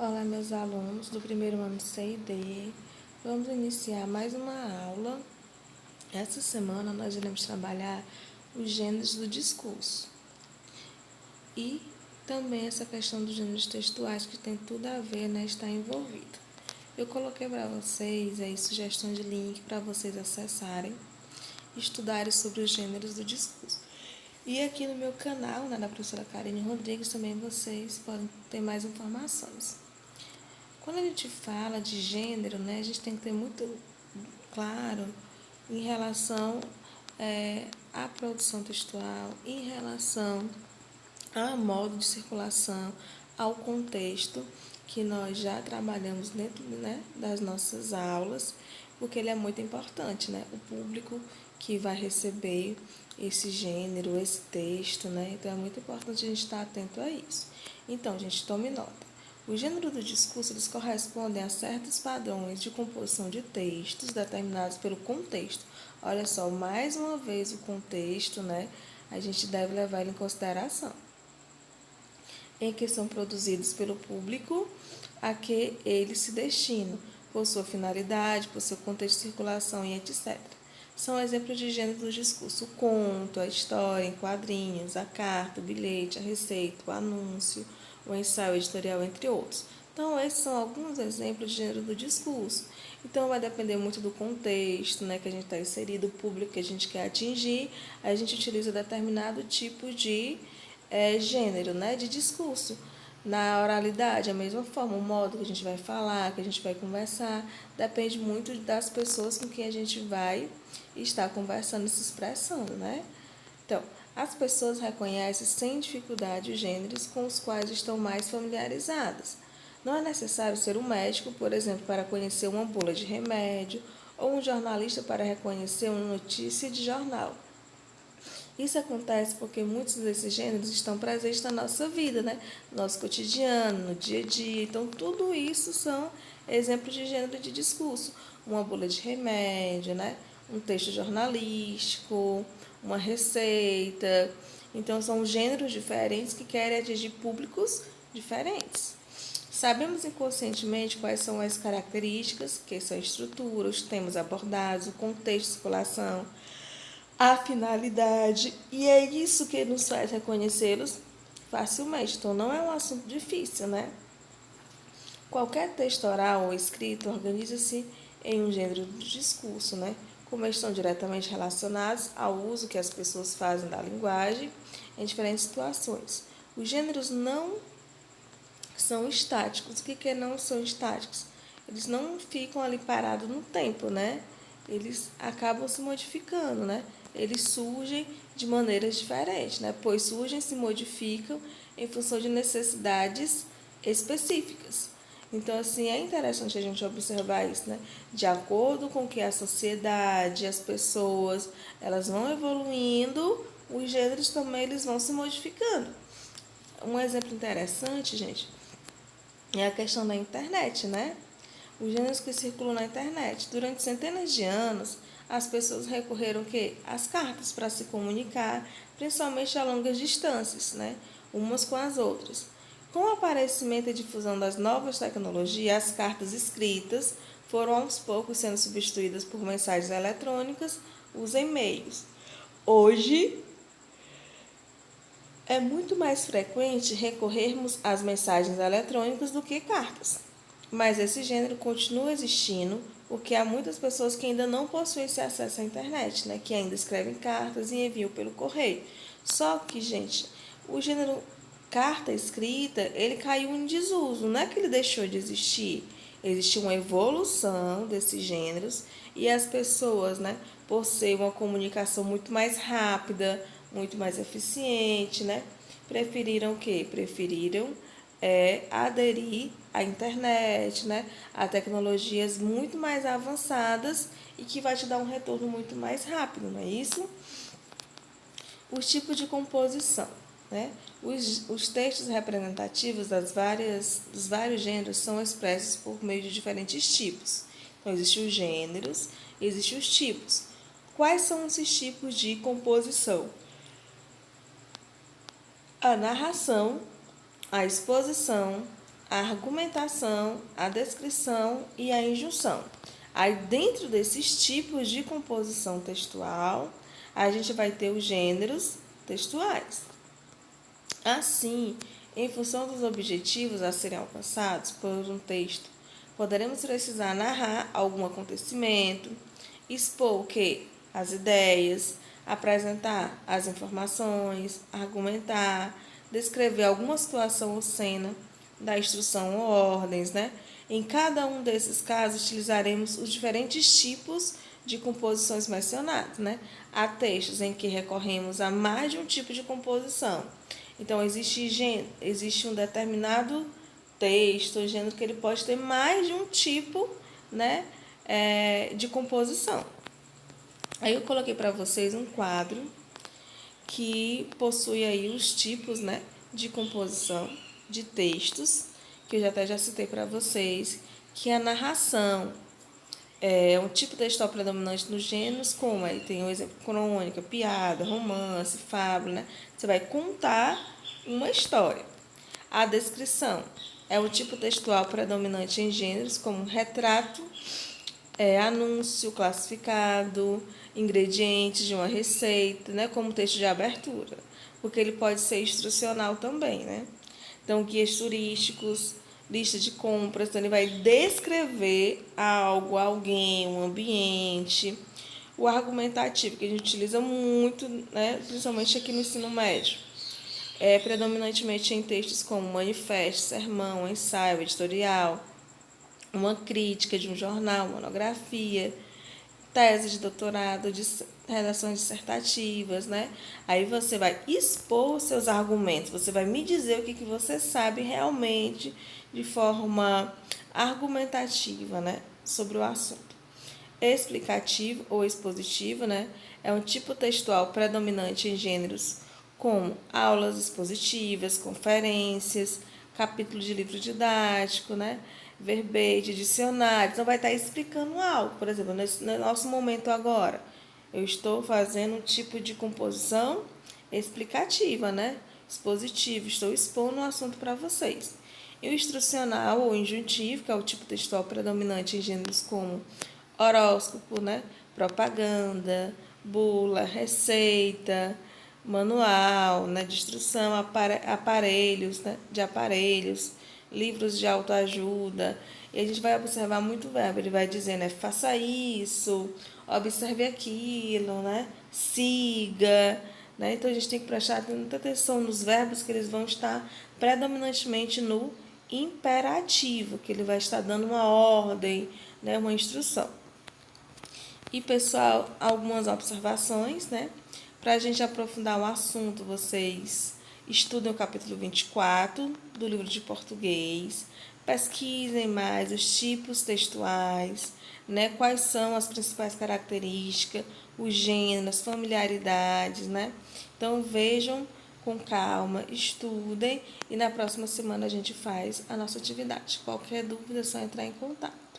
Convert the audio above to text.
Olá, meus alunos do primeiro ano C&D. Vamos iniciar mais uma aula. Essa semana nós iremos trabalhar os gêneros do discurso e também essa questão dos gêneros textuais, que tem tudo a ver, né, está envolvido. Eu coloquei para vocês aí sugestões de link para vocês acessarem, estudarem sobre os gêneros do discurso. E aqui no meu canal, né, da professora Karine Rodrigues, também vocês podem ter mais informações. Quando a gente fala de gênero, né, a gente tem que ter muito claro em relação à produção textual, em relação ao modo de circulação, ao contexto que nós já trabalhamos dentro, né, das nossas aulas, porque ele é muito importante, né? O público que vai receber esse gênero, esse texto, né? Então é muito importante a gente estar atento a isso. Então, gente, tome nota. O gênero do discurso, eles correspondem a certos padrões de composição de textos determinados pelo contexto. Olha só, mais uma vez o contexto, né? A gente deve levar ele em consideração. Em que são produzidos pelo público a que eles se destinam, por sua finalidade, por seu contexto de circulação e etc. São exemplos de gênero do discurso: o conto, a história em quadrinhos, a carta, o bilhete, a receita, o anúncio, o ensaio editorial, entre outros. Então, esses são alguns exemplos de gênero do discurso. Então, vai depender muito do contexto, né, que a gente está inserido, o público que a gente quer atingir. A gente utiliza determinado tipo de gênero, né, de discurso. Na oralidade, a mesma forma, o modo que a gente vai falar, que a gente vai conversar, depende muito das pessoas com quem a gente vai estar conversando e se expressando, né? Então, as pessoas reconhecem sem dificuldade os gêneros com os quais estão mais familiarizadas. Não é necessário ser um médico, por exemplo, para conhecer uma bula de remédio, ou um jornalista para reconhecer uma notícia de jornal. Isso acontece porque muitos desses gêneros estão presentes na nossa vida, né? No nosso cotidiano, no dia a dia. Então, tudo isso são exemplos de gênero de discurso. Uma bula de remédio, né? Um texto jornalístico, uma receita. Então, são gêneros diferentes que querem atingir públicos diferentes. Sabemos inconscientemente quais são as características, que são a estrutura, os temas abordados, o contexto de circulação, a finalidade, e é isso que nos faz reconhecê-los facilmente. Então, não é um assunto difícil, né? Qualquer texto oral ou escrito organiza-se em um gênero de discurso, né? Como estão diretamente relacionados ao uso que as pessoas fazem da linguagem em diferentes situações. Os gêneros não são estáticos. O que não são estáticos? Eles não ficam ali parados no tempo, né? Eles acabam se modificando, né? Eles surgem de maneiras diferentes, né? Pois surgem e se modificam em função de necessidades específicas. Então, assim, é interessante a gente observar isso, né? De acordo com que a sociedade, as pessoas, elas vão evoluindo, os gêneros também eles vão se modificando. Um exemplo interessante, gente, é a questão da internet, né? Os gêneros que circulam na internet. Durante centenas de anos, as pessoas recorreram às cartas para se comunicar, principalmente a longas distâncias, né? Umas com as outras. Com o aparecimento e difusão das novas tecnologias, as cartas escritas foram aos poucos sendo substituídas por mensagens eletrônicas, os e-mails. Hoje, é muito mais frequente recorrermos às mensagens eletrônicas do que cartas. Mas esse gênero continua existindo porque há muitas pessoas que ainda não possuem esse acesso à internet, né? Que ainda escrevem cartas e enviam pelo correio. Só que, gente, o gênero carta escrita, ele caiu em desuso. Não é que ele deixou de existir. Existe uma evolução desses gêneros e as pessoas, né, por ser uma comunicação muito mais rápida, muito mais eficiente, né, preferiram o quê? Preferiram aderir à internet, né, a tecnologias muito mais avançadas e que vai te dar um retorno muito mais rápido, não é isso? Os tipos de composição. Né? Os textos representativos dos vários gêneros são expressos por meio de diferentes tipos. Então, existem os gêneros e existem os tipos. Quais são esses tipos de composição? A narração, a exposição, a argumentação, a descrição e a injunção. Aí, dentro desses tipos de composição textual, a gente vai ter os gêneros textuais. Assim, em função dos objetivos a serem alcançados por um texto, poderemos precisar narrar algum acontecimento, expor o quê? As ideias, apresentar as informações, argumentar, descrever alguma situação ou cena, dar instrução ou ordens, né? Em cada um desses casos, utilizaremos os diferentes tipos de composições mencionadas, né? Há textos em que recorremos a mais de um tipo de composição. Então, existe um determinado texto, gênero, que ele pode ter mais de um tipo, né, de composição. Aí eu coloquei para vocês um quadro que possui aí os tipos, né, de composição de textos, que eu até já citei para vocês, que é a narração. É um tipo textual predominante nos gêneros, como aí tem o exemplo crônica, piada, romance, fábula, né? Você vai contar uma história. A descrição é o tipo textual predominante em gêneros, como retrato, anúncio classificado, ingredientes de uma receita, né? Como texto de abertura, porque ele pode ser instrucional também, né? Então, guias turísticos, lista de compras, então ele vai descrever algo, alguém, um ambiente. O argumentativo, que a gente utiliza muito, né, principalmente aqui no ensino médio, é predominantemente em textos como manifesto, sermão, ensaio, editorial, uma crítica de um jornal, monografia, tese de doutorado, de redações dissertativas, né? Aí você vai expor os seus argumentos, você vai me dizer o que você sabe realmente de forma argumentativa, né? Sobre o assunto. Explicativo ou expositivo, né? É um tipo textual predominante em gêneros como aulas expositivas, conferências, capítulo de livro didático, né? Verbete, dicionário. Então, vai estar explicando algo. Por exemplo, no nosso momento agora, eu estou fazendo um tipo de composição explicativa, né? Expositiva. Estou expondo um assunto para vocês. E o instrucional ou injuntivo, que é o tipo textual predominante em gêneros como horóscopo, né? Propaganda, bula, receita, manual, né? De instrução, aparelhos, né? De aparelhos, livros de autoajuda. E a gente vai observar muito o verbo. Ele vai dizer, né? Faça isso, observe aquilo, né? Siga, né? Então a gente tem que prestar muita atenção nos verbos, que eles vão estar predominantemente no imperativo, que ele vai estar dando uma ordem, né? Uma instrução. E, pessoal, algumas observações, né? Para a gente aprofundar o assunto, vocês estudem o capítulo 24 do livro de português, pesquisem mais os tipos textuais, né? Quais são as principais características, os gêneros, familiaridades, né? Então, vejam com calma, estudem e na próxima semana a gente faz a nossa atividade. Qualquer dúvida é só entrar em contato.